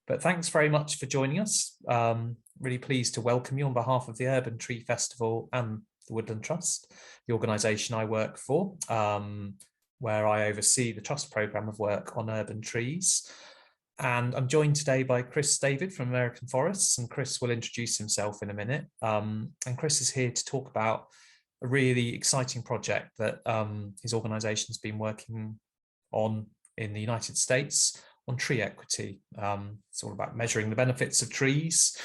But thanks very much for joining us. Really pleased to welcome you on behalf of the Urban Tree Festival and the Woodland Trust, the organisation I work for, where I oversee the Trust programme of work on urban trees. And I'm joined today by Chris David from American Forests, and Chris will introduce himself in a minute. And Chris is here to talk about a really exciting project that his organisation has been working on in the United States on tree equity. It's all about measuring the benefits of trees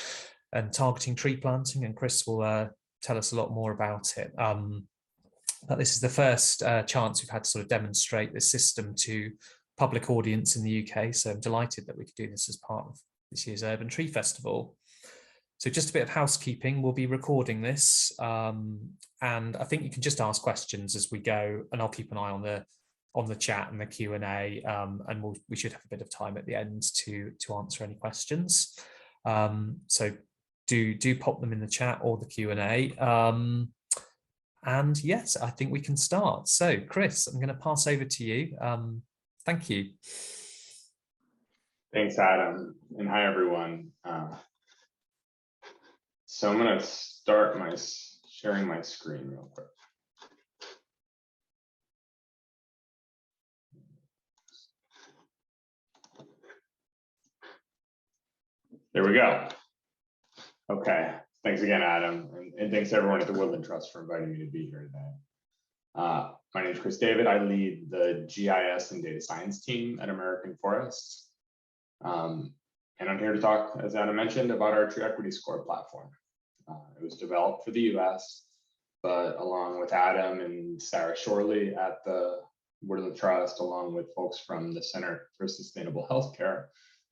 and targeting tree planting, and Chris will tell us a lot more about it. But this is the first chance we've had to sort of demonstrate this system to public audience in the UK, so I'm delighted that we could do this as part of this year's Urban Tree Festival. So just a bit of housekeeping, we'll be recording this, and I think you can just ask questions as we go, and I'll keep an eye on the chat and the Q&A, and we should have a bit of time at the end to answer any questions. So do pop them in the chat or the Q&A. And yes, I think we can start. So Chris, I'm going to pass over to you. Thank you. Thanks, Adam, and hi, everyone. So I'm going to start sharing my screen real quick. There we go. Okay, thanks again, Adam, and thanks everyone at the Woodland Trust for inviting me to be here today. My name is Chris David. I lead the GIS and data science team at American Forests. And I'm here to talk, as Adam mentioned, about our tree equity score platform. It was developed for the US, but along with Adam and Sarah Shorley at the Woodland Trust, along with folks from the Center for Sustainable Healthcare,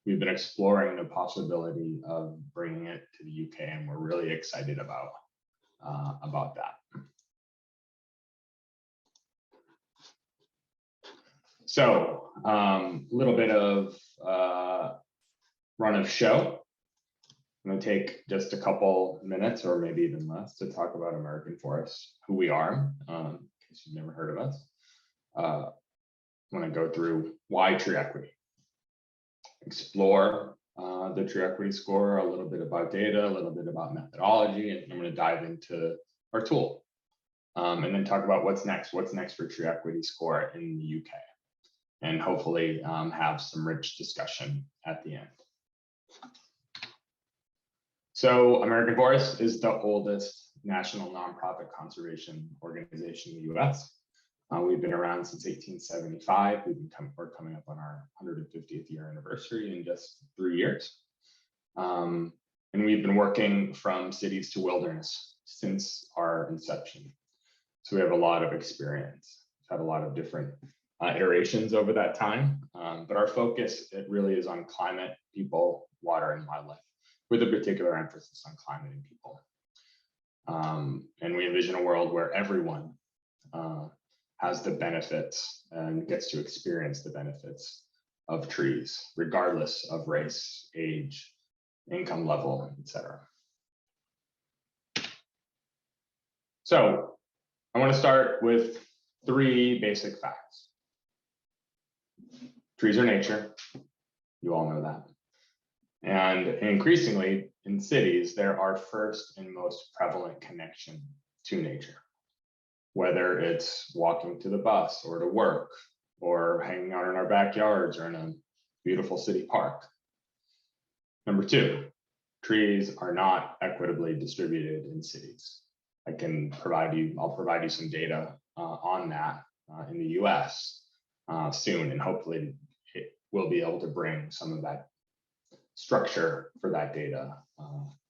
we've been exploring the possibility of bringing it to the UK, and we're really excited about that. So a little bit of run of show. I'm going to take just a couple minutes, or maybe even less, to talk about American Forests, who we are, in case you've never heard of us. I want to go through why tree equity, explore the tree equity score, a little bit about data, a little bit about methodology, and I'm going to dive into our tool, and then talk about what's next for tree equity score in the UK, and hopefully have some rich discussion at the end. So American Forest is the oldest national nonprofit conservation organization in the US. We've been around since 1875. We're coming up on our 150th year anniversary in just 3 years. And we've been working from cities to wilderness since our inception. So we have a lot of experience. We've had a lot of different iterations over that time, but our focus, it really is on climate, people, water, and wildlife, with a particular emphasis on climate and people. And we envision a world where everyone has the benefits and gets to experience the benefits of trees, regardless of race, age, income level, etc. So I want to start with 3 basic facts. Trees are nature. You all know that. And increasingly in cities, they're our first and most prevalent connection to nature, whether it's walking to the bus or to work, or hanging out in our backyards or in a beautiful city park. Number 2, trees are not equitably distributed in cities. I'll provide you some data on that in the US soon, and hopefully we'll be able to bring some of that structure for that data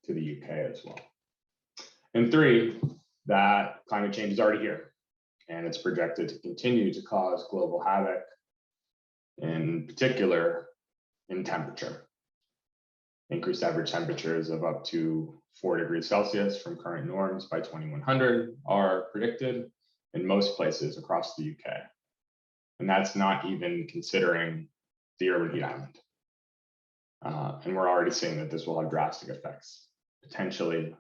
to the UK as well. And 3, that climate change is already here, and it's projected to continue to cause global havoc, in particular in temperature. Increased average temperatures of up to 4 degrees Celsius from current norms by 2100 are predicted in most places across the UK. And that's not even considering the urban heat island. And we're already seeing that this will have drastic effects, potentially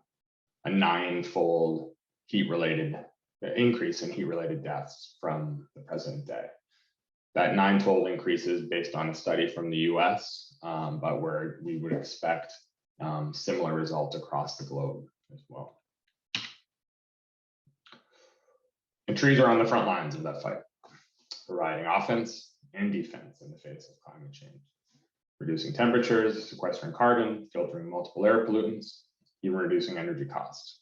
a 9-fold increase in heat-related deaths from the present day. That 9-fold increase is based on a study from the US, but where we would expect similar results across the globe as well. And trees are on the front lines of that fight, providing offense and defense in the face of climate change, reducing temperatures, sequestering carbon, filtering multiple air pollutants, even reducing energy costs.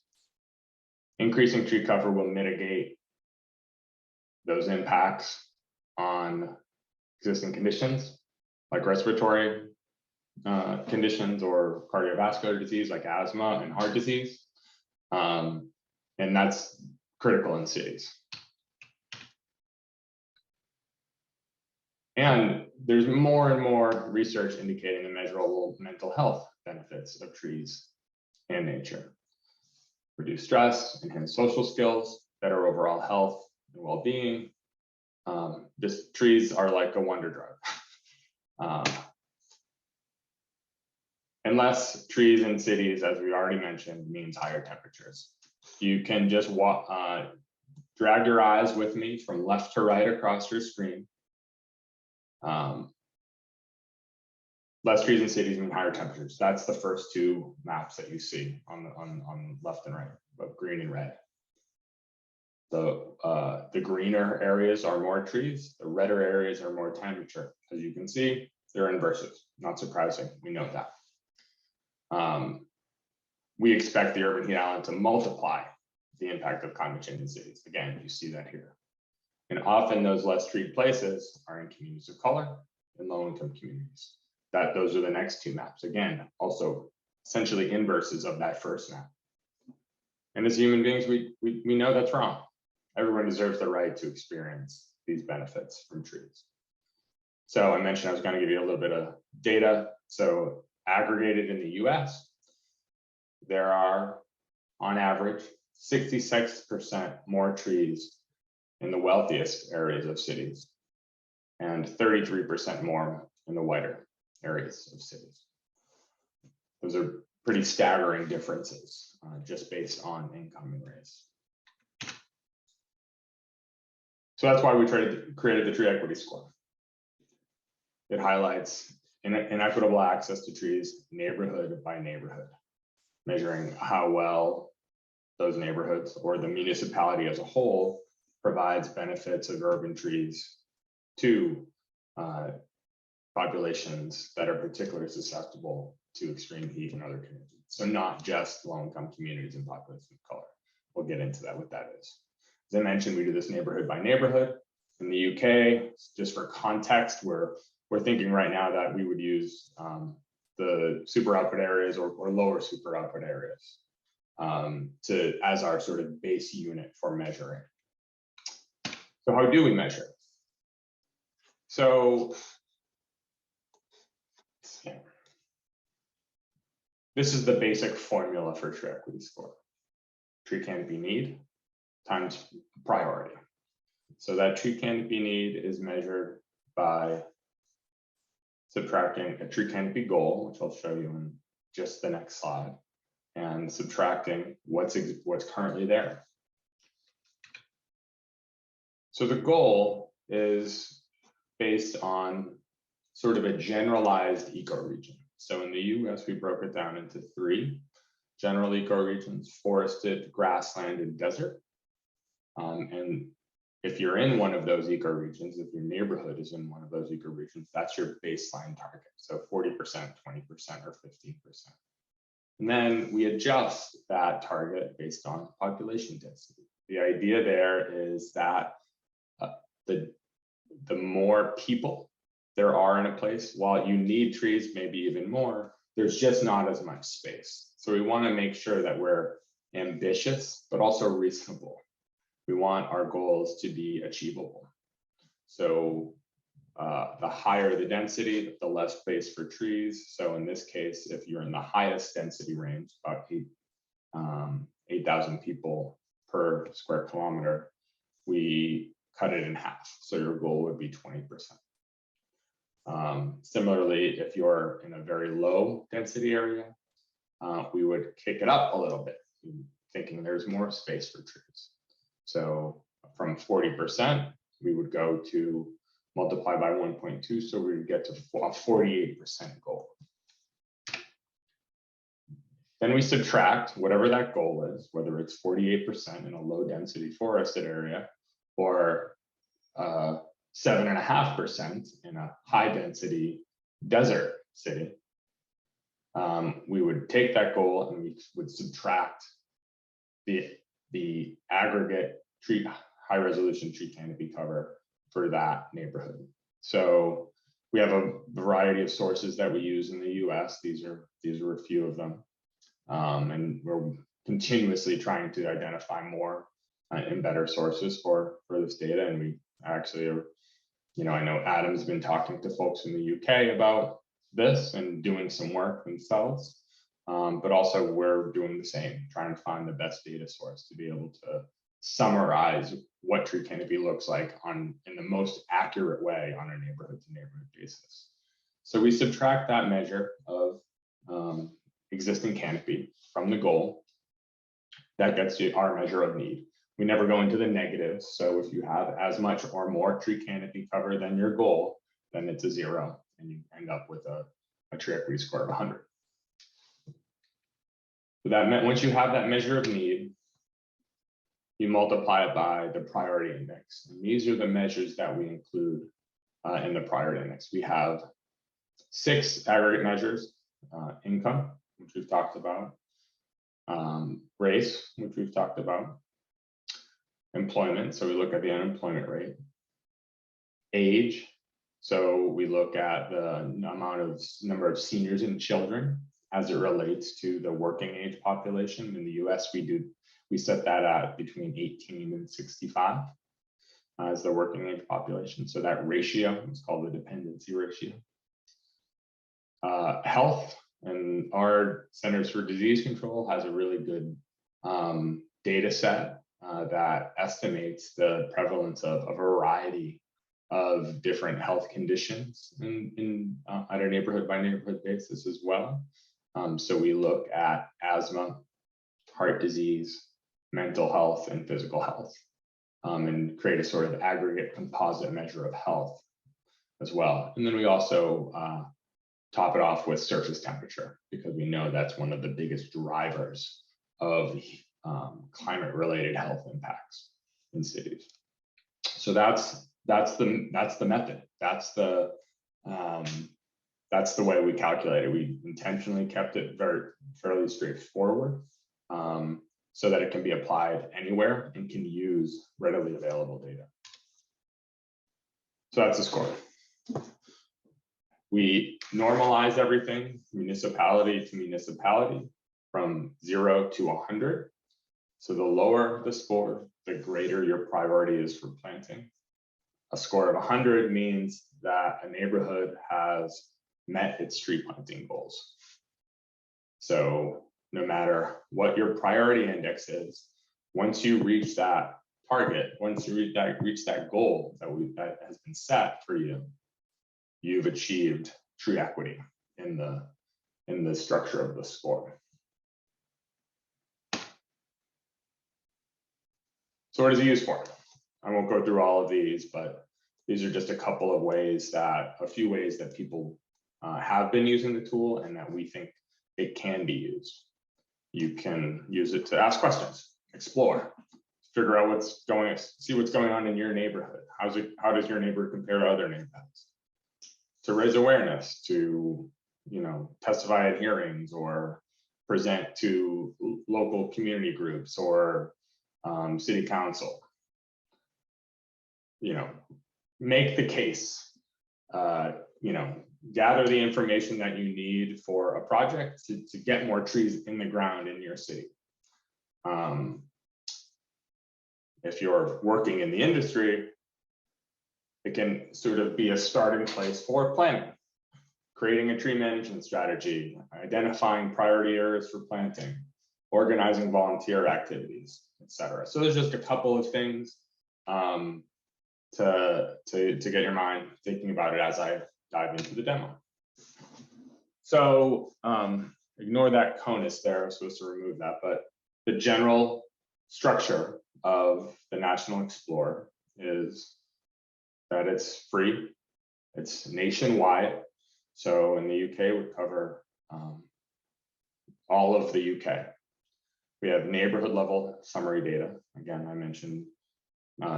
Increasing tree cover will mitigate those impacts on existing conditions like respiratory conditions or cardiovascular disease like asthma and heart disease. And that's critical in cities. And there's more and more research indicating the measurable mental health benefits of trees and nature. Reduce stress, enhance social skills, better overall health and well-being. Just trees are like a wonder drug. And less trees in cities, as we already mentioned, means higher temperatures. You can just drag your eyes with me from left to right across your screen. Less trees in cities mean higher temperatures. That's the first two maps that you see on left and right, but green and red. The greener areas are more trees, the redder areas are more temperature. As you can see, they're inverses. Not surprising, we know that. We expect the urban heat island to multiply the impact of climate change in cities. Again, you see that here. And often those less treed places are in communities of color and low-income communities. Those are the next two maps. Again, also essentially inverses of that first map. And as human beings, we know that's wrong. Everyone deserves the right to experience these benefits from trees. So I mentioned I was going to give you a little bit of data. So aggregated in the US, there are on average 66% more trees in the wealthiest areas of cities and 33% more in the whiter areas of cities. Those are pretty staggering differences just based on income and race. So that's why we created the Tree Equity Score. It highlights inequitable access to trees neighborhood by neighborhood, measuring how well those neighborhoods or the municipality as a whole provides benefits of urban trees to populations that are particularly susceptible to extreme heat and other conditions. So not just low-income communities and populations of color. We'll get into that, what that is. As I mentioned, we do this neighborhood by neighborhood. In the UK, just for context, we're thinking right now that we would use the super output areas or lower super output areas as our sort of base unit for measuring. So how do we measure? So this is the basic formula for Tree Equity Score. Tree canopy need times priority. So that tree canopy need is measured by subtracting a tree canopy goal, which I'll show you in just the next slide, and subtracting what's currently there. So the goal is based on sort of a generalized ecoregion. So in the US, we broke it down into 3 general ecoregions: forested, grassland, and desert. And if you're in one of those ecoregions, if your neighborhood is in one of those ecoregions, that's your baseline target. So 40%, 20%, or 15%. And then we adjust that target based on population density. The idea there is that the more people there are in a place, while you need trees, maybe even more, there's just not as much space. So we want to make sure that we're ambitious, but also reasonable. We want our goals to be achievable. So the higher the density, the less space for trees. So in this case, if you're in the highest density range, about 8,000 people per square kilometer, we cut it in half. So your goal would be 20%. Similarly, if you're in a very low density area, we would kick it up a little bit, thinking there's more space for trees. So from 40%, we would go to multiply by 1.2, so we would get to a 48% goal. Then we subtract whatever that goal is, whether it's 48% in a low density forested area or 7.5% in a high density desert city. We would take that goal and we would subtract the aggregate high resolution tree canopy cover for that neighborhood. So we have a variety of sources that we use in the US. These are a few of them. And we're continuously trying to identify more and better sources for this data. And we actually are, I know Adam's been talking to folks in the UK about this and doing some work themselves. But also we're doing the same, trying to find the best data source to be able to summarize what tree canopy looks like in the most accurate way on a neighborhood to neighborhood basis. So we subtract that measure of existing canopy from the goal. That gets you our measure of need. We never go into the negatives. So if you have as much or more tree canopy cover than your goal, then it's a 0 and you end up with a tree equity score of 100. So that meant once you have that measure of need, you multiply it by the priority index. And these are the measures that we include in the priority index. We have 6 aggregate measures: income, which we've talked about, race, which we've talked about, employment, so we look at the unemployment rate, age, so we look at the number of seniors and children as it relates to the working age population. In the US, we set that at between 18 and 65 as the working age population. So that ratio is called the dependency ratio. Health, and our Centers for Disease Control has a really good data set that estimates the prevalence of a variety of different health conditions at a neighborhood by neighborhood basis as well. So we look at asthma, heart disease, mental health, and physical health, and create a sort of aggregate composite measure of health as well. And then we also top it off with surface temperature, because we know that's one of the biggest drivers of climate-related health impacts in cities. So that's the method. That's the way we calculate it. We intentionally kept it fairly straightforward, so that it can be applied anywhere and can use readily available data. So that's the score. We normalize everything municipality to municipality from 0 to 100. So the lower the score, the greater your priority is for planting. A score of 100 means that a neighborhood has met its tree planting goals. So no matter what your priority index is, once you reach that target, once you reach that goal that has been set for you, you've achieved tree equity in the structure of the score. So what is it used for? I won't go through all of these, but these are just a couple of a few ways that people have been using the tool and that we think it can be used. You can use it to ask questions, explore, figure out see what's going on in your neighborhood. How does your neighborhood compare to other neighborhoods? To raise awareness, to testify at hearings or present to local community groups or city council. Make the case. Gather the information that you need for a project to get more trees in the ground in your city. If you're working in the industry, it can sort of be a starting place for planning, creating a tree management strategy, identifying priority areas for planting, organizing volunteer activities, etc. So there's just a couple of things to get your mind thinking about it as I dive into the demo. So ignore that conus there, I'm supposed to remove that, but the general structure of the National Explorer is that it's free. It's nationwide. So in the UK, we cover all of the UK. We have neighborhood level summary data. Again, I mentioned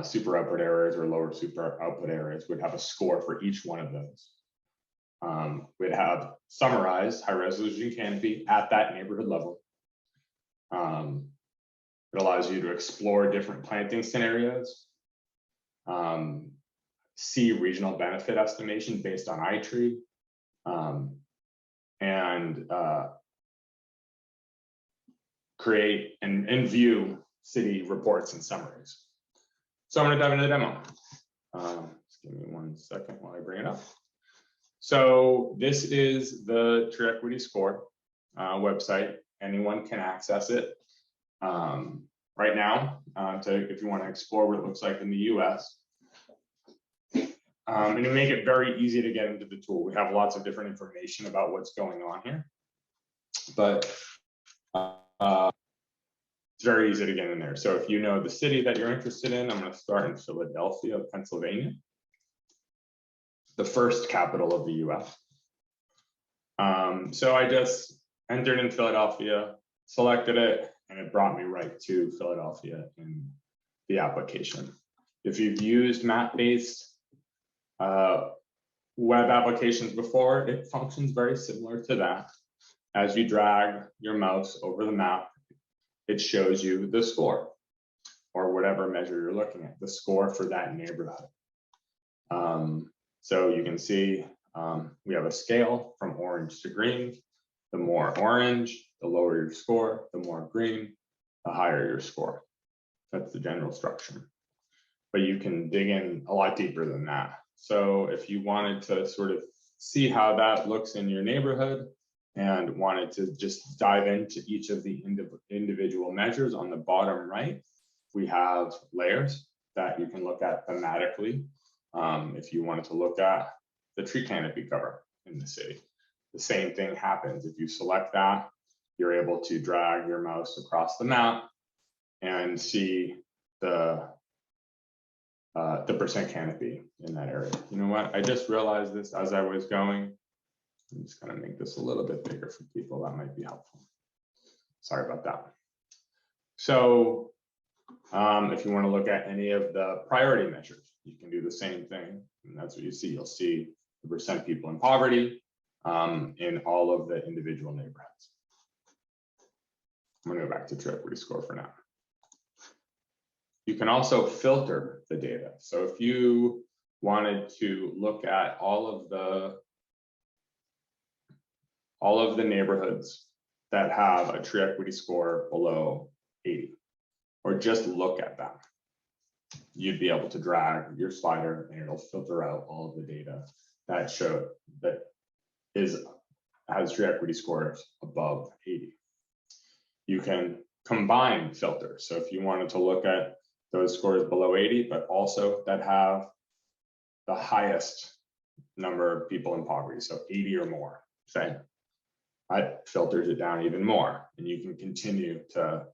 super output areas or lower super output areas would have a score for each one of those. We'd have summarized high resolution canopy at that neighborhood level. It allows you to explore different planting scenarios, see regional benefit estimation based on iTree, and create and view city reports and summaries. So I'm going to dive into the demo. Just give me 1 second while I bring it up. So this is the Tree Equity Score website. Anyone can access it right now. If you want to explore what it looks like in the US. And to make it very easy to get into the tool. We have lots of different information about what's going on here, but it's very easy to get in there. So if you know the city that you're interested in, I'm going to start in Philadelphia, Pennsylvania, the first capital of the US. So I just entered in Philadelphia, selected it, and it brought me right to Philadelphia in the application. If you've used map-based web applications before, it functions very similar to that. As you drag your mouse over the map, it shows you the score, or whatever measure you're looking at, the score for that neighborhood. So you can see we have a scale from orange to green. The more orange, the lower your score, the more green, the higher your score. That's the general structure. But you can dig in a lot deeper than that. So if you wanted to sort of see how that looks in your neighborhood and wanted to just dive into each of the individual measures on the bottom right, we have layers that you can look at thematically. If you wanted to look at the tree canopy cover in the city, the same thing happens. If you select that, you're able to drag your mouse across the map and see the percent canopy in that area. You know what? I just realized this as I was going. I'm just going to make this a little bit bigger for people. That might be helpful. Sorry about that. So if you want to look at any of the priority measures, you can do the same thing. And that's what you see. You'll see the percent people in poverty in all of the individual neighborhoods. I'm going to go back to Tree Equity Score for now. You can also filter the data. So if you wanted to look at all of the neighborhoods that have a Tree Equity Score below 80, or just look at them, you'd be able to drag your slider and it'll filter out all of the data that has Tree Equity Scores above 80. You can combine filters. So if you wanted to look at those scores below 80, but also that have the highest number of people in poverty, so 80 or more, say, that filters it down even more. And you can continue to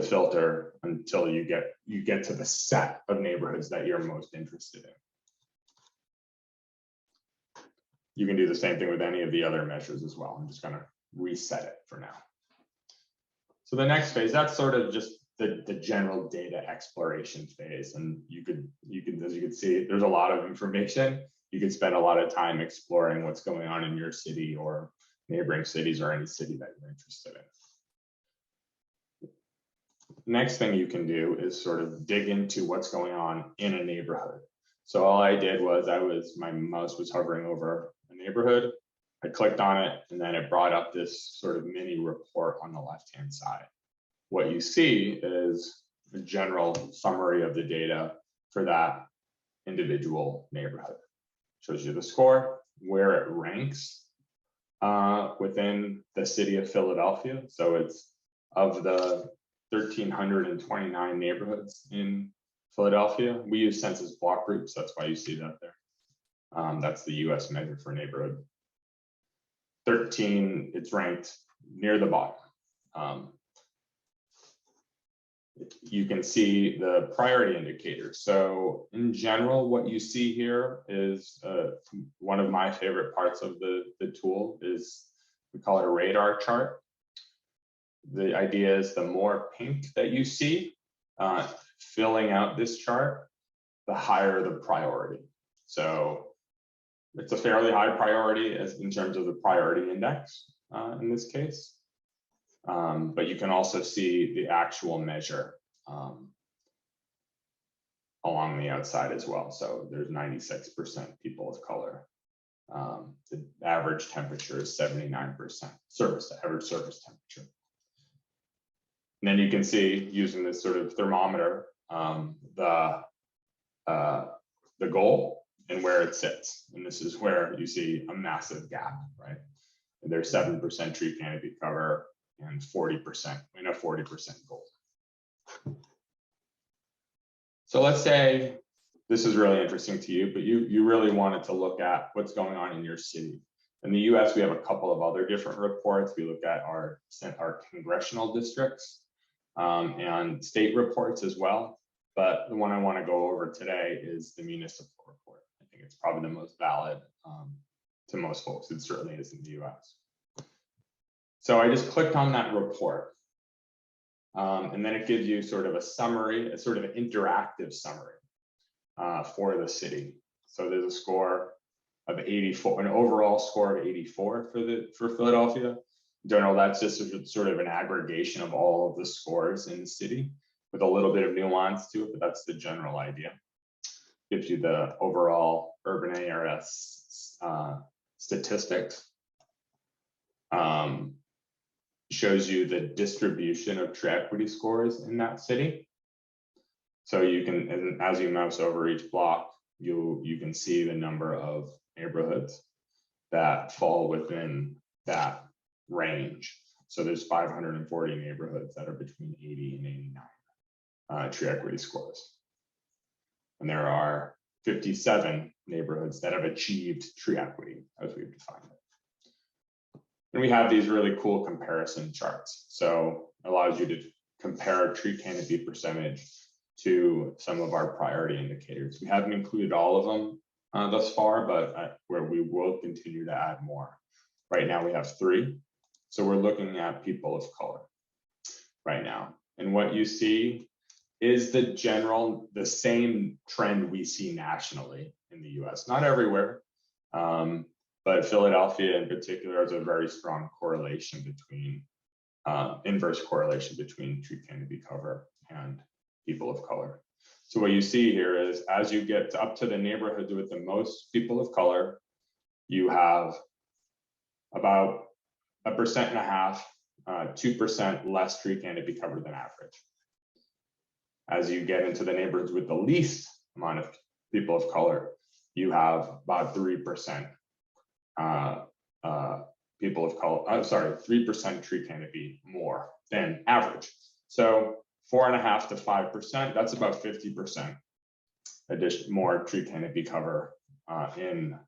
filter until you get to the set of neighborhoods that you're most interested in. You can do the same thing with any of the other measures as well. I'm just going to reset it for now. So the next phase, that's sort of just the general data exploration phase. And you could, as you can see, there's a lot of information. You could spend a lot of time exploring what's going on in your city or neighboring cities or any city that you're interested in. Next thing you can do is sort of dig into what's going on in a neighborhood. So all I did was my mouse was hovering over a neighborhood. I clicked on it and then it brought up this sort of mini report on the left-hand side. What you see is a general summary of the data for that individual neighborhood. Shows you the score, where it ranks within the city of Philadelphia. So it's of the 1,329 neighborhoods in Philadelphia. We use census block groups. That's why you see that there. That's the US measure for neighborhood. 13, it's ranked near the bottom. you can see the priority indicators. So in general, what you see here is one of my favorite parts of the tool is, we call it a radar chart. The idea is the more pink that you see filling out this chart, the higher the priority. So it's a fairly high priority as in terms of the priority index in this case. But you can also see the actual measure along the outside as well. So there's 96% people of color. The average temperature is 79% average surface temperature. And then you can see, using this sort of thermometer, the goal and where it sits. And this is where you see a massive gap, right? And there's 7% tree canopy cover and 40%, 40% goal. So let's say this is really interesting to you, but you really wanted to look at what's going on in your city. In the US, we have a couple of other different reports. We look at our congressional districts and state reports as well. But the one I want to go over today is the municipal report. I think it's probably the most valid to most folks. It certainly is in the US. So I just clicked on that report. And then it gives you sort of a summary, a sort of an interactive summary for the city. So there's a score of 84, an overall score of 84 for Philadelphia. Don't know, that's just sort of an aggregation of all of the scores in the city with a little bit of nuance to it, but that's the general idea. Gives you the overall urban ARS statistics. Shows you the distribution of tree equity scores in that city. So you can, and as you mouse over each block, you can see the number of neighborhoods that fall within that range. So there's 540 neighborhoods that are between 80 and 89 tree equity scores. And there are 57 neighborhoods that have achieved tree equity as we've defined it. And we have these really cool comparison charts. So it allows you to compare tree canopy percentage to some of our priority indicators. We haven't included all of them thus far, but where we will continue to add more. Right now we have 3. So we're looking at people of color right now. And what you see is the same trend we see nationally in the US, not everywhere. But Philadelphia in particular has a very strong correlation between, inverse correlation between tree canopy cover and people of color. So what you see here is as you get up to the neighborhoods with the most people of color, you have about 1.5%, 2% less tree canopy cover than average. As you get into the neighborhoods with the least amount of people of color, you have about 3%. People of color, 3% tree canopy more than average. So 4.5% to 5%, that's about 50% addition more tree canopy cover in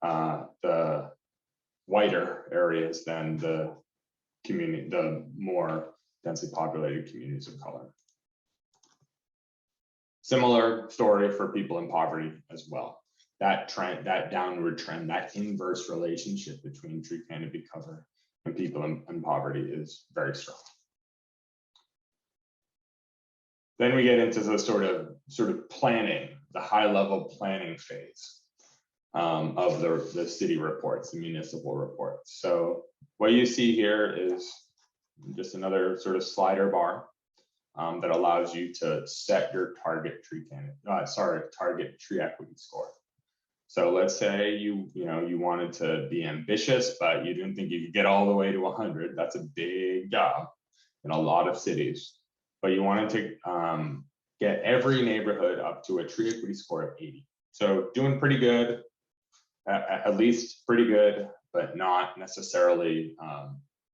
the whiter areas than the more densely populated communities of color. Similar story for people in poverty as well. That trend, that downward trend, that inverse relationship between tree canopy cover and people in poverty is very strong. Then we get into the sort of planning, the high level planning phase of the city reports, the municipal reports. So what you see here is just another sort of slider bar that allows you to set your target tree target tree equity score. So let's say you wanted to be ambitious, but you didn't think you could get all the way to 100. That's a big job in a lot of cities. But you wanted to get every neighborhood up to a tree equity score of 80. So doing pretty good, at least pretty good, but not necessarily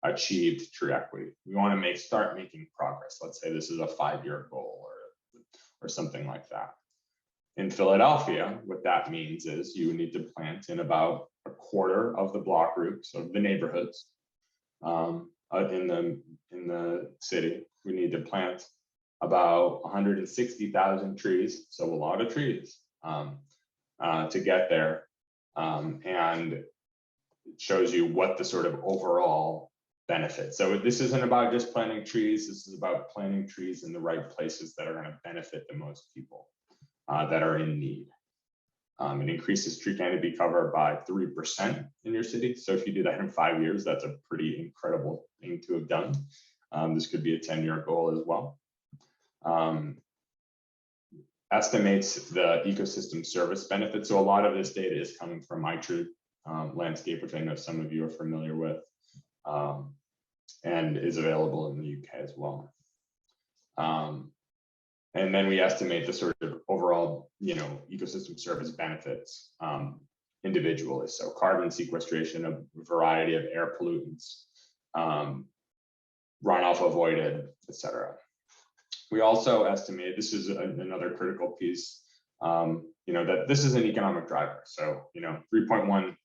achieved tree equity. We want to start making progress. Let's say this is a 5-year goal or something like that. In Philadelphia, what that means is you need to plant in about a quarter of the block groups of the neighborhoods in the city. We need to plant about 160,000 trees, so a lot of trees to get there. And it shows you what the sort of overall benefit. So this isn't about just planting trees. This is about planting trees in the right places that are going to benefit the most people that are in need. It increases tree canopy cover by 3% in your city. So if you do that in 5 years, that's a pretty incredible thing to have done. This could be a 10-year goal as well. Estimates the ecosystem service benefits. So a lot of this data is coming from iTree landscape, which I know some of you are familiar with, and is available in the UK as well. And then we estimate the sort of overall, ecosystem service benefits individually. So carbon sequestration, a variety of air pollutants, runoff avoided, etc. We also estimate, this is another critical piece, that this is an economic driver. So, $3.1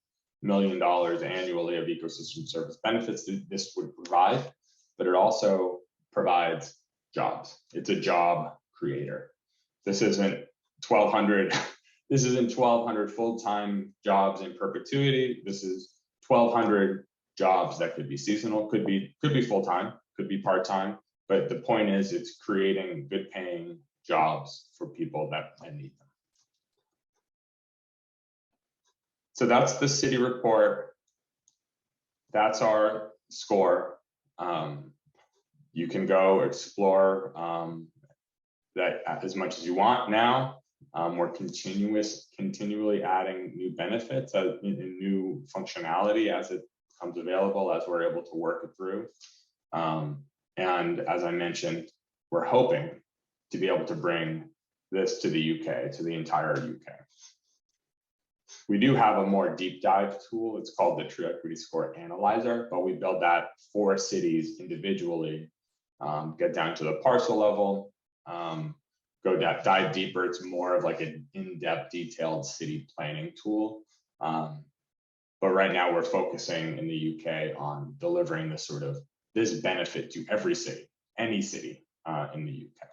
million annually of ecosystem service benefits this would provide, but it also provides jobs. It's a job creator. This isn't 1,200. This isn't 1,200 full-time jobs in perpetuity. This is 1,200 jobs that could be seasonal, could be full-time, could be part-time. But the point is, it's creating good-paying jobs for people that need them. So that's the city report. That's our score. You can go explore that as much as you want now. We're continually adding new benefits and new functionality as it becomes available, as we're able to work it through. And as I mentioned, we're hoping to be able to bring this to the UK, to the entire UK. We do have a more deep dive tool. It's called the Tree Equity Score Analyzer, but we build that for cities individually, get down to the parcel level, dive deeper. It's more of like an in-depth, detailed city planning tool. But right now we're focusing in the UK on delivering this benefit to every city, any city in the UK,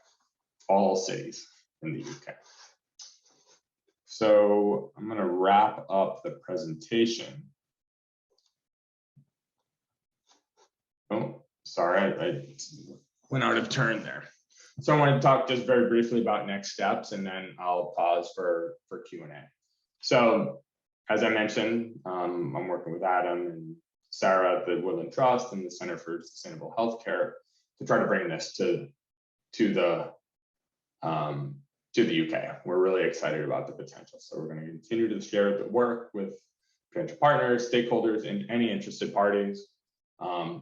all cities in the UK. So I'm going to wrap up the presentation. Oh, sorry, I went out of turn there. So I want to talk just very briefly about next steps, and then I'll pause for Q&A. So as I mentioned, I'm working with Adam and Sarah at the Woodland Trust and the Center for Sustainable Healthcare to try to bring this to the UK. We're really excited about the potential. So we're going to continue to share the work with potential partners, stakeholders, and any interested parties,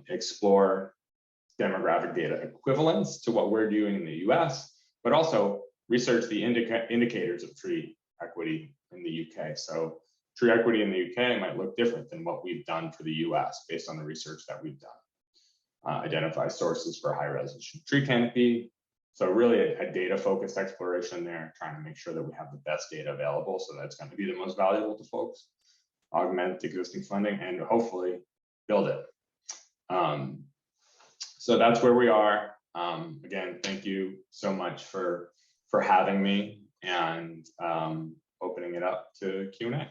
explore demographic data equivalents to what we're doing in the US, but also research the indicators of tree equity in the UK. So tree equity in the UK might look different than what we've done for the US based on the research that we've done. Identify sources for high resolution tree canopy. So really a data-focused exploration there, trying to make sure that we have the best data available. So that's going to be the most valuable to folks. Augment existing funding and hopefully build it. So that's where we are. Again, thank you so much for having me and opening it up to Q&A.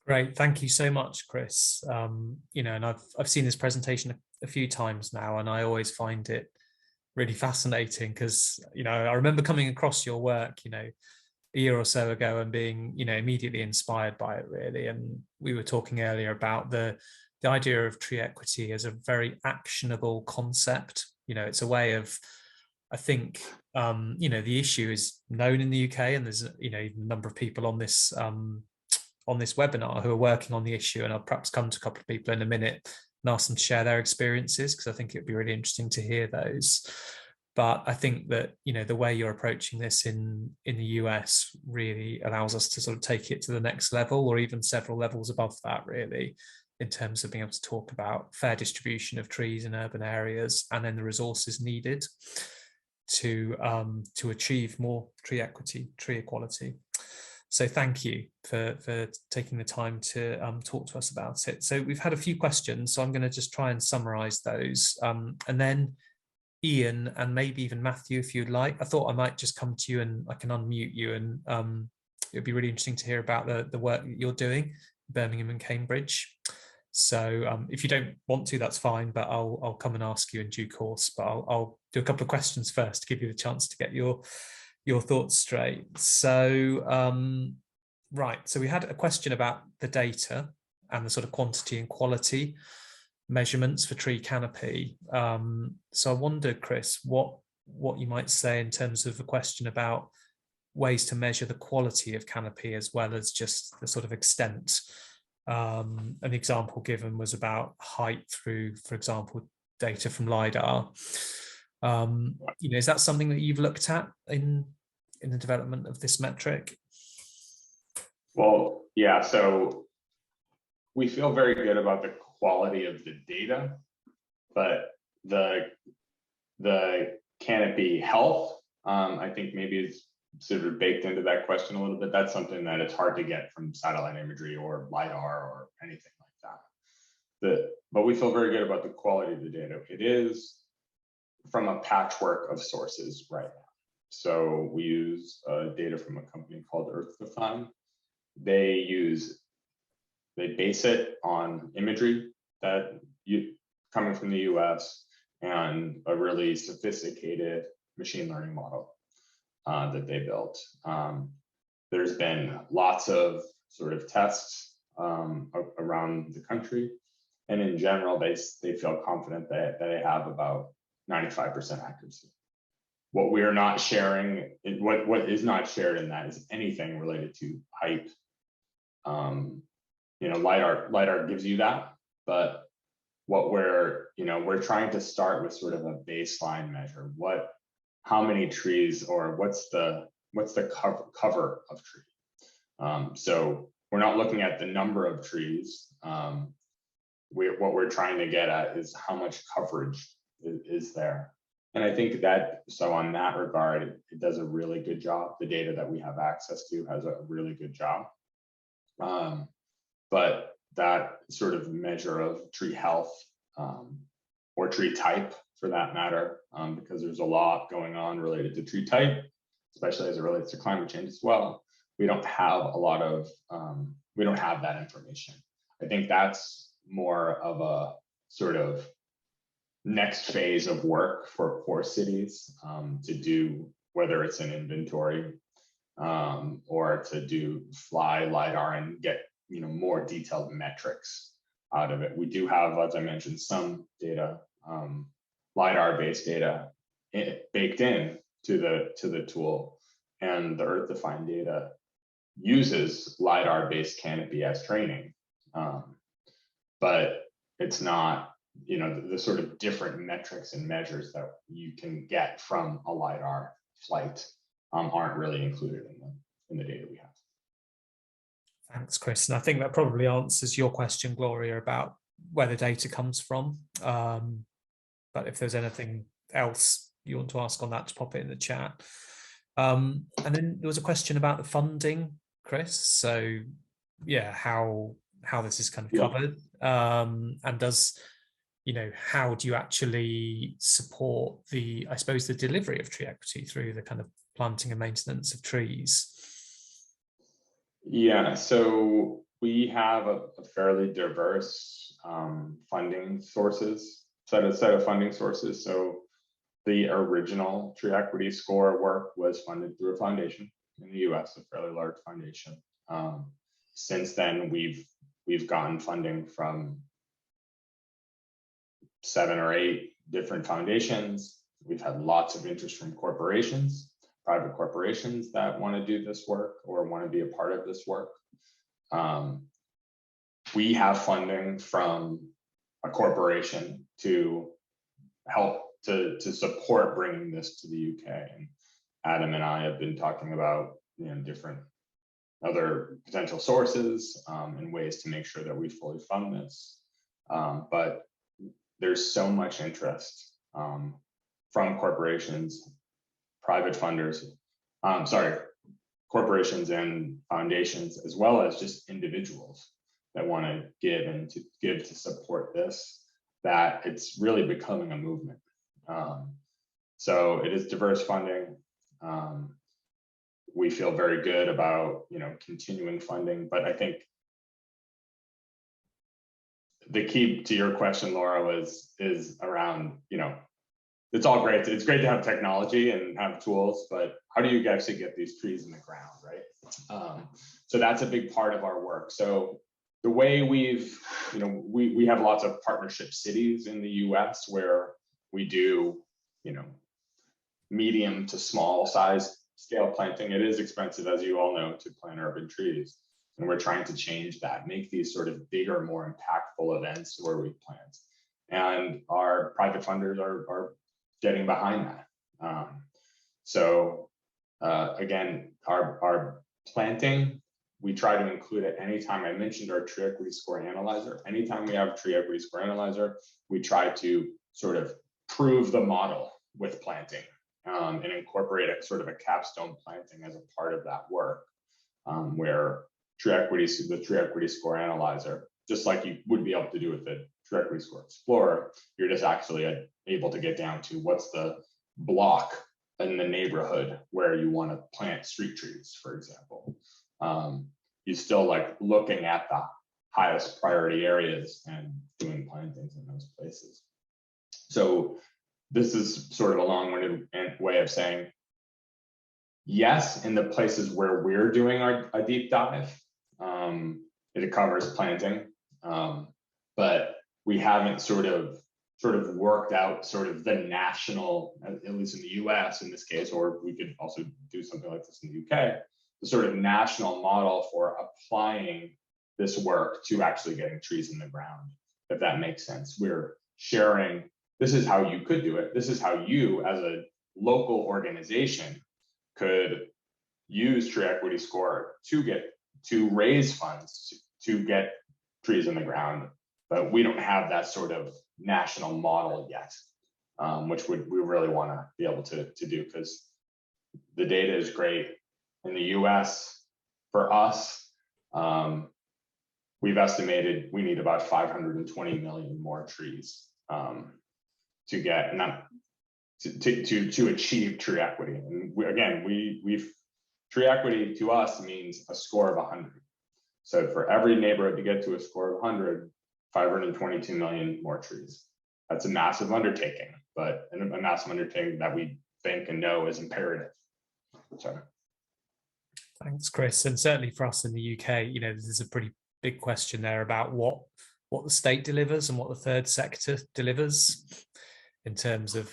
Great, thank you so much, Chris. And I've seen this presentation a few times now, and I always find it really fascinating because I remember coming across your work a year or so ago and being immediately inspired by it, really. And we were talking earlier about the idea of tree equity as a very actionable concept. It's a way of, I think, the issue is known in the UK, and there's a number of people on this webinar who are working on the issue, and I'll perhaps come to a couple of people in a minute and ask them to share their experiences, because I think it'd be really interesting to hear those. But I think that the way you're approaching this in the US really allows us to sort of take it to the next level, or even several levels above that, really, in terms of being able to talk about fair distribution of trees in urban areas, and then the resources needed to achieve more tree equity, tree equality. So thank you for taking the time to talk to us about it. So we've had a few questions, so I'm going to just try and summarize those. And then Ian and maybe even Matthew, if you'd like. I thought I might just come to you and I can unmute you, and it'd be really interesting to hear about the work that you're doing, Birmingham and Cambridge. So if you don't want to, that's fine, but I'll come and ask you in due course. But I'll do a couple of questions first to give you the chance to get your thoughts straight. So right, so we had a question about the data and the sort of quantity and quality measurements for tree canopy. So I wonder, Chris, what you might say in terms of a question about ways to measure the quality of canopy as well as just the sort of extent. An example given was about height through, for example, data from LiDAR. Is that something that you've looked at in the development of this metric? Well, yeah, so we feel very good about the quality of the data, but the canopy health, I think maybe is sort of baked into that question a little bit. That's something that it's hard to get from satellite imagery or LiDAR or anything like that. But we feel very good about the quality of the data. It is from a patchwork of sources right now. So we use data from a company called Earth-Define. They base it on imagery coming from the US and a really sophisticated machine learning model that they built. There's been lots of sort of tests around the country, and in general, they feel confident that they have about 95% accuracy. What we are not sharing, what is not shared in that is anything related to height. LiDAR gives you that, but what we're trying to start with sort of a baseline measure. How many trees, or what's the cover of tree? So we're not looking at the number of trees. What we're trying to get at is how much coverage is there. And I think that, so on that regard, it does a really good job. The data that we have access to has a really good job. But that sort of measure of tree health, or tree type for that matter, because there's a lot going on related to tree type, especially as it relates to climate change as well. We don't have we don't have that information. I think that's more of a sort of next phase of work for cities to do, whether it's an inventory or to do fly LiDAR and get more detailed metrics out of it. We do have, as I mentioned, some data, LiDAR-based data baked in to the tool, and the Earth-Define data uses LiDAR-based canopy as training, but it's not, the sort of different metrics and measures that you can get from a LiDAR flight aren't really included in the data we have. Thanks, Chris. And I think that probably answers your question, Gloria, about where the data comes from. But if there's anything else you want to ask on that, just pop it in the chat. And then there was a question about the funding, Chris. So yeah, how this is kind of covered, and does, how do you actually support I suppose the delivery of tree equity through the kind of planting and maintenance of trees? Yeah, so we have a fairly diverse funding sources, set of funding sources. So the original tree equity score work was funded through a foundation in the US, a fairly large foundation. Since then, we've gotten funding from 7 or 8 different foundations. We've had lots of interest from corporations, private corporations that want to do this work or want to be a part of this work. We have funding from a corporation to help to support bringing this to the UK. And Adam and I have been talking about different other potential sources and ways to make sure that we fully fund this. But there's so much interest from corporations, private funders, corporations and foundations, as well as just individuals that want to give to support this, that it's really becoming a movement. So it is diverse funding. We feel very good about, continuing funding, but I think the key to your question, Laura, is around, it's all great. It's great to have technology and have tools, but how do you actually get these trees in the ground, right? So that's a big part of our work. So the way we have lots of partnership cities in the US where we do, medium to small size scale planting. It is expensive, as you all know, to plant urban trees. And we're trying to change that, make these sort of bigger, more impactful events where we plant. And our private funders are getting behind that. Again, our planting, we try to include it anytime. I mentioned our tree equity score analyzer. Anytime we have a tree equity score analyzer, we try to sort of prove the model with planting and incorporate a sort of a capstone planting as a part of that work, where the tree equity score analyzer, just like you would be able to do with the tree equity score explorer, you're just actually able to get down to what's the block in the neighborhood where you want to plant street trees, for example. You still like looking at the highest priority areas and doing plantings in those places. So this is sort of a long-winded way of saying, yes, in the places where we're doing a deep dive, it covers planting, but we haven't sort of worked out sort of the national, at least in the US in this case, or we could also do something like this in the UK, the sort of national model for applying this work to actually getting trees in the ground, if that makes sense. We're sharing, this is how you could do it. This is how you, as a local organization, could use tree equity score to raise funds to get trees in the ground. But we don't have that sort of national model yet, which we really want to be able to do, because the data is great. In the US, for us, we've estimated we need about 520 million more trees to get to achieve tree equity. And we've tree equity to us means a score of 100. So for every neighborhood to get to a score of 100, 522 million more trees. That's a massive undertaking, but a massive undertaking that we think and know is imperative. Sorry. Thanks, Chris. And certainly for us in the UK, there's a pretty big question there about what the state delivers and what the third sector delivers in terms of,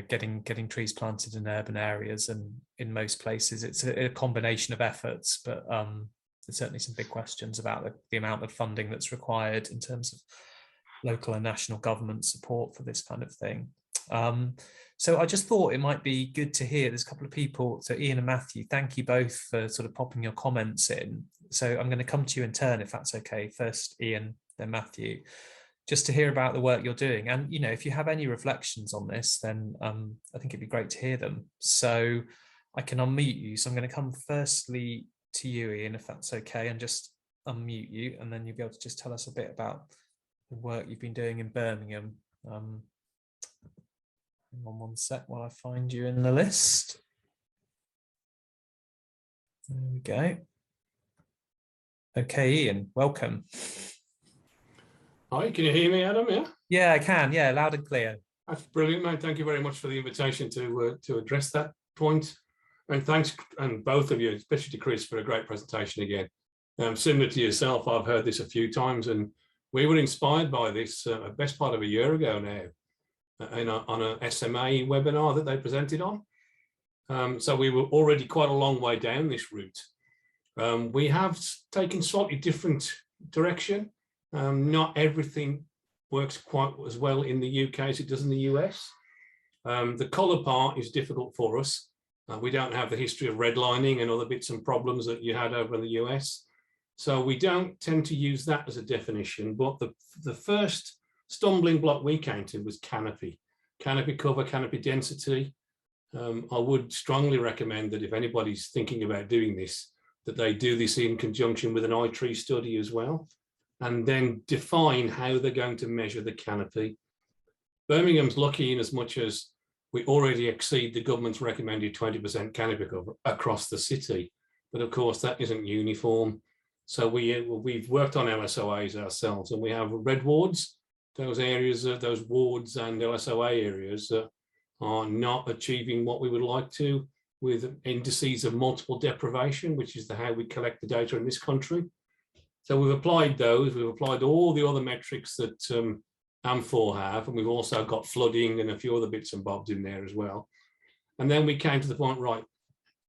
getting trees planted in urban areas. And in most places, it's a combination of efforts, but there's certainly some big questions about the amount of funding that's required in terms of local and national government support for this kind of thing. So I just thought it might be good to hear, there's a couple of people, so Ian and Matthew, thank you both for sort of popping your comments in. So I'm going to come to you in turn, if that's okay. First Ian, then Matthew, just to hear about the work you're doing. And, if you have any reflections on this, then I think it'd be great to hear them. So I can unmute you. So I'm going to come firstly to you, Ian, if that's okay, and just unmute you, and then you'll be able to just tell us a bit about the work you've been doing in Birmingham. Hang on one sec while I find you in the list. There we go. Okay, Ian, welcome. Hi, can you hear me, Adam? Yeah? Yeah, I can. Yeah, loud and clear. That's brilliant, mate. Thank you very much for the invitation to address that point. And thanks, and both of you, especially to Chris, for a great presentation again. Similar to yourself, I've heard this a few times, and we were inspired by this best part of a year ago now on an SMA webinar that they presented on. So we were already quite a long way down this route. We have taken slightly different direction. Not everything works quite as well in the UK as it does in the US. The colour part is difficult for us. We don't have the history of redlining and other bits and problems that you had over in the US. So we don't tend to use that as a definition, but the first stumbling block we came to was canopy cover, canopy density. I would strongly recommend that if anybody's thinking about doing this, that they do this in conjunction with an iTree study as well, and then define how they're going to measure the canopy. Birmingham's lucky in as much as we already exceed the government's recommended 20% canopy cover across the city. But of course, that isn't uniform. So we've worked on LSOAs ourselves, and we have red wards, those areas, those wards and LSOA areas that are not achieving what we would like to, with indices of multiple deprivation, which is how we collect the data in this country. So we've applied those, we've applied all the other metrics that AMP4 have, and we've also got flooding and a few other bits and bobs in there as well. And then we came to the point, right,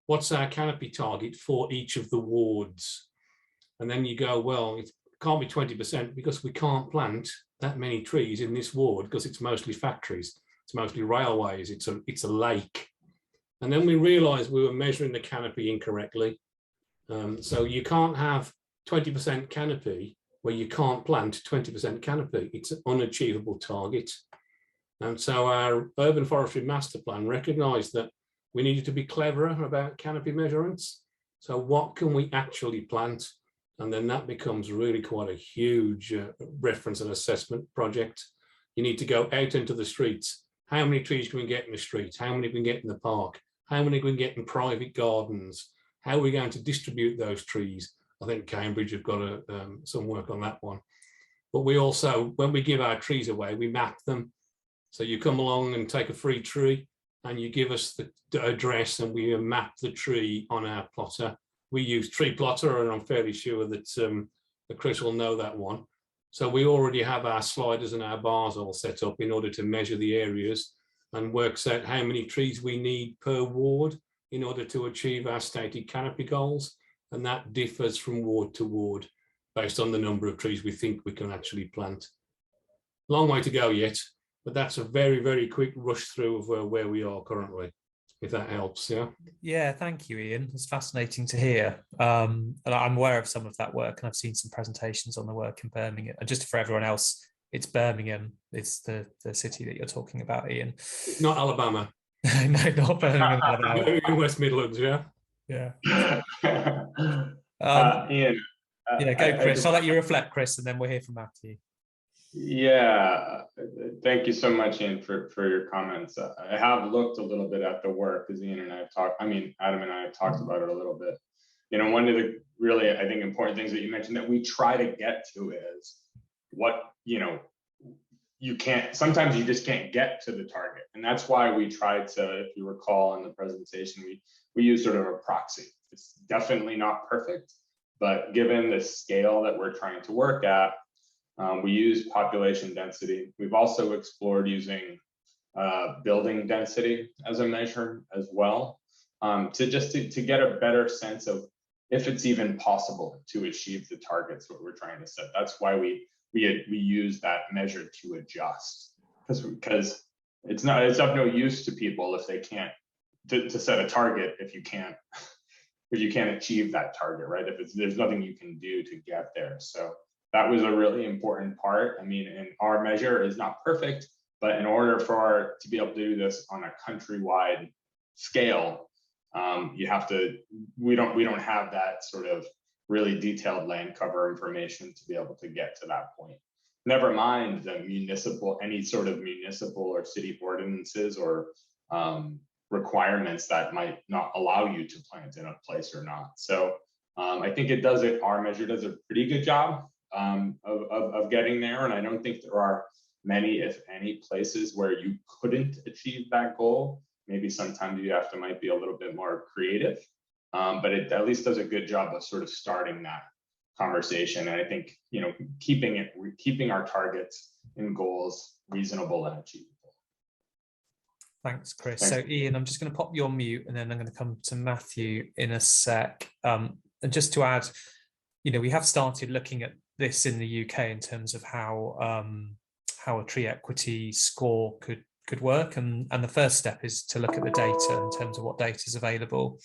what's our canopy target for each of the wards? And then you go, well, it can't be 20% because we can't plant that many trees in this ward because it's mostly factories, it's mostly railways, it's a lake. And then we realized we were measuring the canopy incorrectly. So you can't have 20% canopy where you can't plant 20% canopy. It's an unachievable target. And so our urban forestry master plan recognized that we needed to be cleverer about canopy measurements. So what can we actually plant? And then that becomes really quite a huge reference and assessment project. You need to go out into the streets. How many trees can we get in the streets? How many can we get in the park? How many can we get in private gardens? How are we going to distribute those trees? I think Cambridge have got some work on that one. But we also, when we give our trees away, we map them. So you come along and take a free tree and you give us the address and we map the tree on our plotter. We use Tree Plotter, and I'm fairly sure that Chris will know that one. So we already have our sliders and our bars all set up in order to measure the areas and works out how many trees we need per ward in order to achieve our stated canopy goals. And that differs from ward to ward based on the number of trees we think we can actually plant. Long way to go yet, but that's a very, very quick rush through of where we are currently, if that helps. Yeah. Yeah, thank you, Ian. It's fascinating to hear. And I'm aware of some of that work, and I've seen some presentations on the work in Birmingham. And just for everyone else, it's Birmingham. It's the city that you're talking about, Ian. Not Alabama. No, not Birmingham, Alabama. In West Midlands, yeah. Yeah. Ian. Yeah, go, Chris. I'll let you reflect, Chris, and then we'll hear from Matthew. Yeah, thank you so much, Ian, for your comments. I have looked a little bit at the work, as Ian and I have talked, Adam and I have talked about it a little bit. You know, one of the really, I think, important things that you mentioned that we try to get to is what, you know, you can't, sometimes you just can't get to the target. And that's why we tried to, if you recall in the presentation, we use sort of a proxy. It's definitely not perfect, but given the scale that we're trying to work at, we use population density. We've also explored using building density as a measure as well, to get a better sense of if it's even possible to achieve the targets what we're trying to set. That's why we use that measure to adjust, because it's of no use to people if they can't to set a target if you can't achieve that target, right? If there's nothing you can do to get there. So that was a really important part. I mean, and our measure is not perfect, but in order to be able to do this on a countrywide scale, you have to, we don't have that sort of really detailed land cover information to be able to get to that point. Never mind the any sort of municipal or city ordinances or requirements that might not allow you to plant in a place or not. So I think our measure does a pretty good job of getting there. And I don't think there are many, if any, places where you couldn't achieve that goal. Maybe sometimes you might be a little bit more creative, but it at least does a good job of sort of starting that conversation. And I think, you know, keeping our targets and goals reasonable and achievable. Thanks, Chris. Thanks. So Ian, I'm just going to pop you on mute, and then I'm going to come to Matthew in a sec. And just to add, you know, we have started looking at this in the UK in terms of how a tree equity score could work, and the first step is to look at the data in terms of what data is available.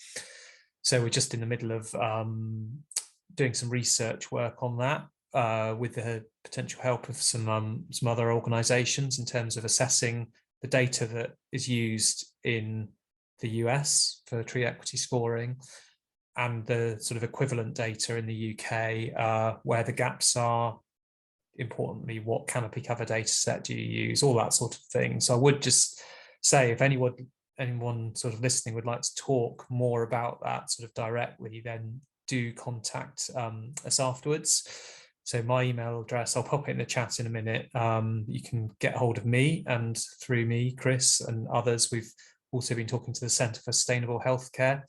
So we're just in the middle of doing some research work on that with the potential help of some other organisations in terms of assessing the data that is used in the US for tree equity scoring, and the sort of equivalent data in the UK, where the gaps are. Importantly, what canopy cover data set do you use, all that sort of thing. So I would just say, if anyone sort of listening would like to talk more about that sort of directly, then do contact us afterwards. So my email address, I'll pop it in the chat in a minute. You can get hold of me, and through me, Chris and others, we've also been talking to the Centre for Sustainable Healthcare,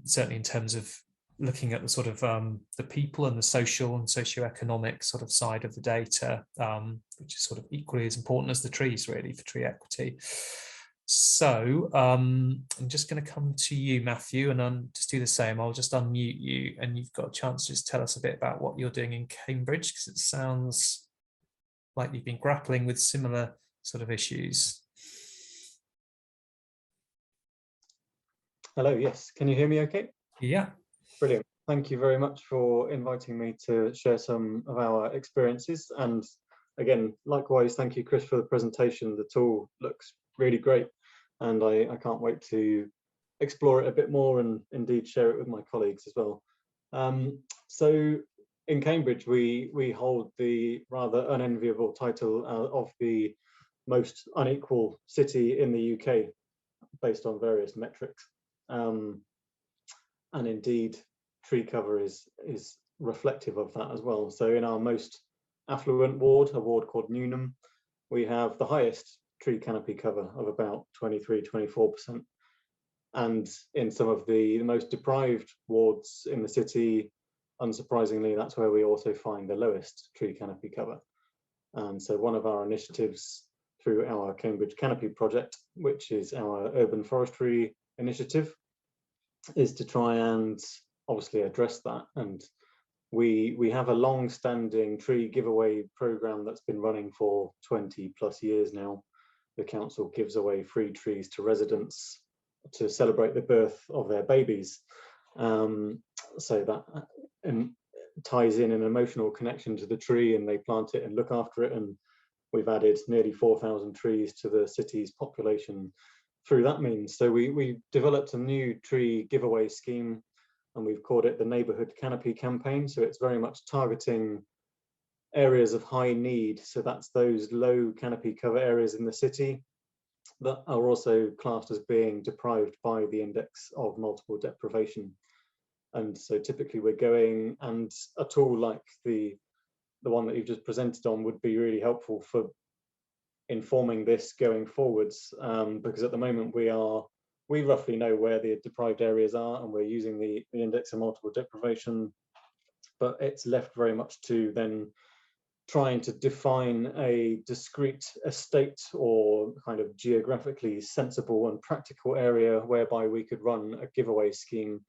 certainly in terms of looking at the sort of the people and the social and socioeconomic sort of side of the data, which is sort of equally as important as the trees, really, for tree equity. So I'm just going to come to you, Matthew, and just do the same. I'll just unmute you, and you've got a chance to just tell us a bit about what you're doing in Cambridge, because it sounds like you've been grappling with similar sort of issues. Hello, yes. Can you hear me okay? Yeah. Brilliant. Thank you very much for inviting me to share some of our experiences. And again, likewise, thank you, Chris, for the presentation. The tool looks really great, and I can't wait to explore it a bit more and indeed share it with my colleagues as well. So in Cambridge, we hold the rather unenviable title of the most unequal city in the UK based on various metrics. And indeed, tree cover is reflective of that as well. So in our most affluent ward, a ward called Newnham, we have the highest tree canopy cover of about 23–24%. And in some of the most deprived wards in the city, unsurprisingly, that's where we also find the lowest tree canopy cover. And so one of our initiatives through our Cambridge Canopy project, which is our urban forestry initiative, is to try and obviously address that. And we have a long-standing tree giveaway program that's been running for 20+ years now. The council gives away free trees to residents to celebrate the birth of their babies. So that ties in an emotional connection to the tree, and they plant it and look after it. And we've added nearly 4,000 trees to the city's population through that means. So we developed a new tree giveaway scheme, and we've called it the Neighbourhood Canopy Campaign. So it's very much targeting areas of high need. So that's those low canopy cover areas in the city that are also classed as being deprived by the index of multiple deprivation. And so typically we're going, and a tool like the one that you've just presented on would be really helpful for informing this going forwards, because at the moment we roughly know where the deprived areas are, and we're using the index of multiple deprivation, but it's left very much to then trying to define a discrete estate or kind of geographically sensible and practical area whereby we could run a giveaway scheme.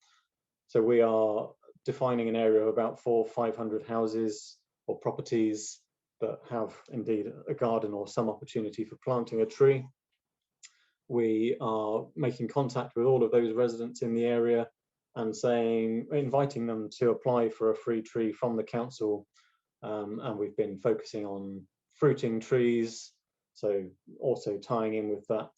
So we are defining an area of about 400–500 houses or properties that have indeed a garden or some opportunity for planting a tree. We are making contact with all of those residents in the area and inviting them to apply for a free tree from the council. And we've been focusing on fruiting trees, so also tying in with that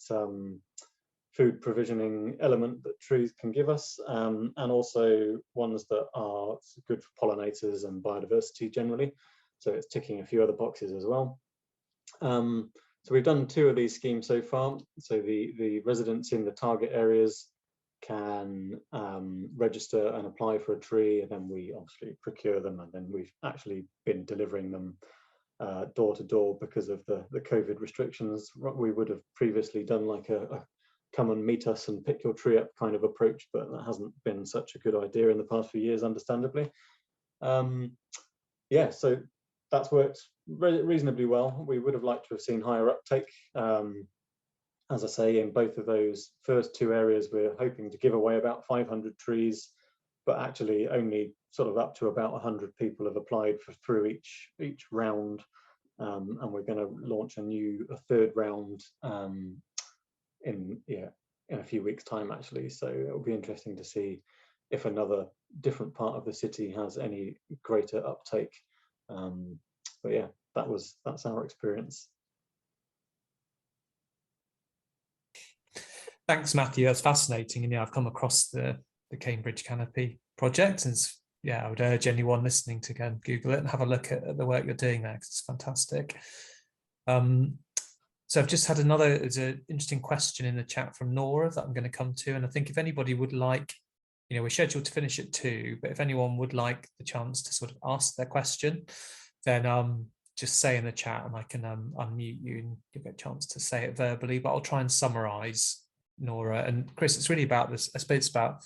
food provisioning element that trees can give us, and also ones that are good for pollinators and biodiversity generally. So it's ticking a few other boxes as well. So we've done 2 of these schemes so far. So the residents in the target areas can register and apply for a tree, and then we obviously procure them, and then we've actually been delivering them door to door because of the COVID restrictions. We would have previously done like a come and meet us and pick your tree up kind of approach, but that hasn't been such a good idea in the past few years, understandably. Yeah, so that's worked reasonably well. We would have liked to have seen higher uptake. As I say, in both of those first 2 areas, we're hoping to give away about 500 trees, but actually only sort of up to about 100 people have applied through each round. And we're going to launch a 3rd round in a few weeks' time, actually. So it'll be interesting to see if another different part of the city has any greater uptake. But yeah, that's our experience. Thanks, Matthew. That's fascinating. And yeah, I've come across the Cambridge Canopy project, and yeah, I would urge anyone listening to go and Google it and have a look at the work you're doing there, because it's fantastic. So I've just had there's an interesting question in the chat from Nora that I'm going to come to. And I think if anybody would like, we're scheduled to finish at 2, but if anyone would like the chance to sort of ask their question, then just say in the chat and I can unmute you and you'll get a chance to say it verbally, but I'll try and summarize, Nora. And Chris, it's really about this, I suppose it's about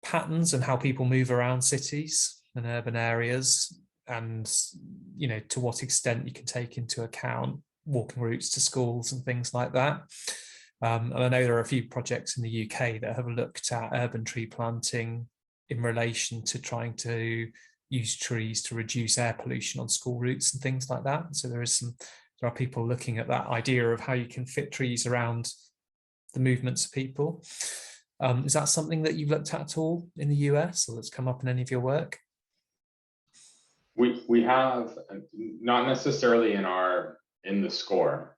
patterns and how people move around cities and urban areas, and to what extent you can take into account walking routes to schools and things like that. And I know there are a few projects in the UK that have looked at urban tree planting in relation to trying to use trees to reduce air pollution on school routes and things like that. So there are people looking at that idea of how you can fit trees around the movements of people. Is that something that you've looked at all in the US, or that's come up in any of your work? We have, not necessarily in the score,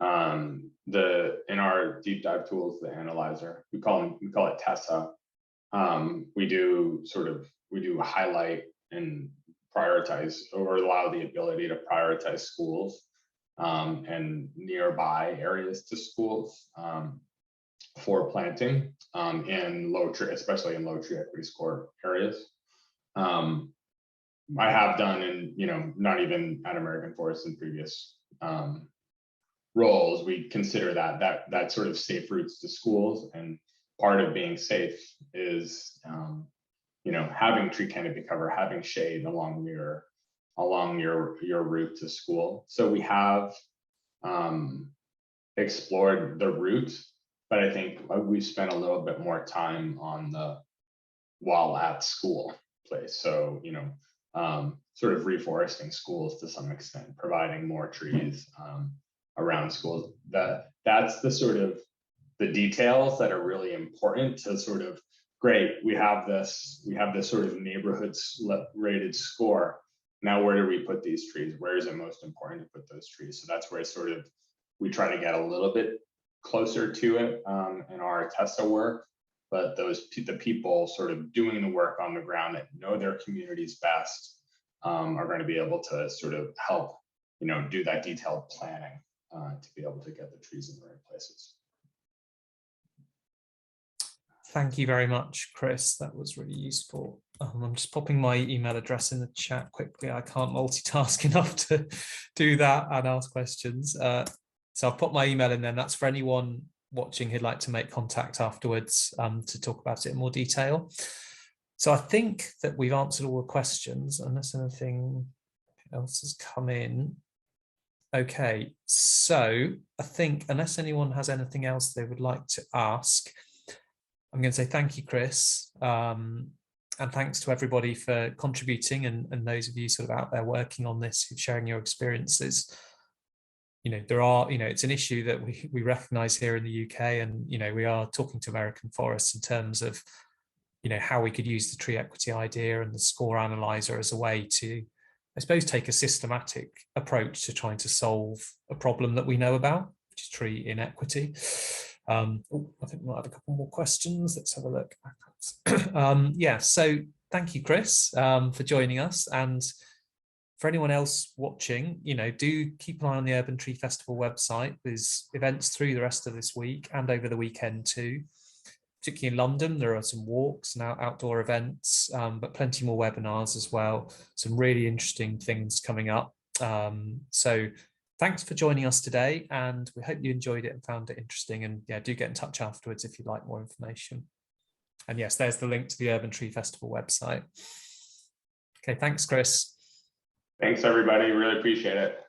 in our deep dive tools, the analyzer, we call it Tessa. We do highlight and prioritize, or allow the ability to prioritize schools and nearby areas to schools for planting in especially in low tree equity score areas. I have done in, not even at American Forest in previous roles, we consider that sort of safe routes to schools, and part of being safe is having tree canopy cover, having shade along your route to school. So we have explored the route, but I think we spent a little bit more time on the while at school place. So sort of reforesting schools to some extent, providing more trees around schools. That's the sort of the details that are really important to sort of, great, we have this sort of neighborhood rated score. Now, where do we put these trees? Where is it most important to put those trees? So that's where we try to get a little bit closer to it in our Tessa work. But the people sort of doing the work on the ground that know their communities best are going to be able to sort of help, do that detailed planning to be able to get the trees in the right places. Thank you very much, Chris. That was really useful. I'm just popping my email address in the chat quickly. I can't multitask enough to do that and ask questions. So I've put my email in there. That's for anyone watching who'd like to make contact afterwards to talk about it in more detail. So I think that we've answered all the questions, unless anything else has come in. Okay, so I think unless anyone has anything else they would like to ask, I'm going to say thank you, Chris, and thanks to everybody for contributing, and those of you sort of out there working on this, who's sharing your experiences. It's an issue that we recognise here in the UK, and we are talking to American Forests in terms of how we could use the tree equity idea and the score analyzer as a way to, I suppose, take a systematic approach to trying to solve a problem that we know about, which is tree inequity. I think we'll have a couple more questions. Let's have a look. Yeah, so thank you, Chris, for joining us. And for anyone else watching, do keep an eye on the Urban Tree Festival website. There's events through the rest of this week and over the weekend too. Particularly in London, there are some walks and outdoor events, but plenty more webinars as well. Some really interesting things coming up. So thanks for joining us today, and we hope you enjoyed it and found it interesting. And yeah, do get in touch afterwards if you'd like more information. And yes, there's the link to the Urban Tree Festival website. Okay, thanks, Chris. Thanks, everybody. Really appreciate it.